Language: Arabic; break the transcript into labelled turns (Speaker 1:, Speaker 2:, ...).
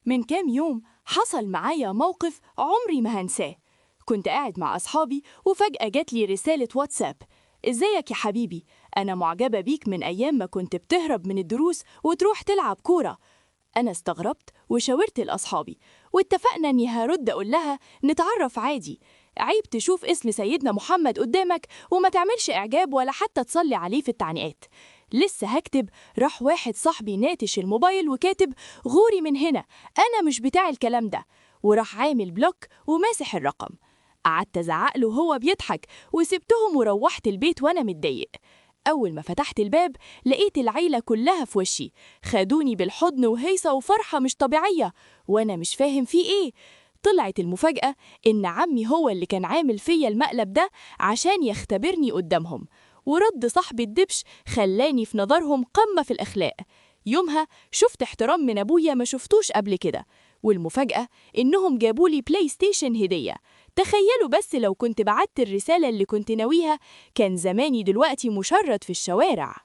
Speaker 1: من كام يوم حصل معايا موقف عمري ما هنساه. كنت قاعد مع أصحابي وفجأة جات لي رسالة واتساب: إزيك يا حبيبي؟ أنا معجبة بيك من أيام ما كنت بتهرب من الدروس وتروح تلعب كورة. أنا استغربت وشاورت لأصحابي واتفقنا إني هرد أقول لها نتعرف عادي. عيب تشوف اسم سيدنا محمد قدامك وما تعملش إعجاب ولا حتى تصلي عليه في التعنيقات. لسه هكتب راح واحد صاحبي ناتش الموبايل وكاتب: غوري من هنا، أنا مش بتاع الكلام ده، وراح عامل بلوك وماسح الرقم. قعدت أزعق له وهو بيضحك وسبتهم وروحت البيت وأنا متضايق. أول ما فتحت الباب لقيت العيلة كلها في وشي، خدوني بالحضن وهيصة وفرحة مش طبيعية وأنا مش فاهم في إيه. طلعت المفاجأة إن عمي هو اللي كان عامل فيا المقلب ده عشان يختبرني قدامهم، ورد صاحبي الدبش خلاني في نظرهم قمة في الأخلاق. يومها شفت احترام من أبويا ما شفتوش قبل كده، والمفاجأة إنهم جابولي بلاي ستيشن هدية. تخيلوا بس لو كنت بعت الرسالة اللي كنت ناويها كان زماني دلوقتي مشرد في الشوارع.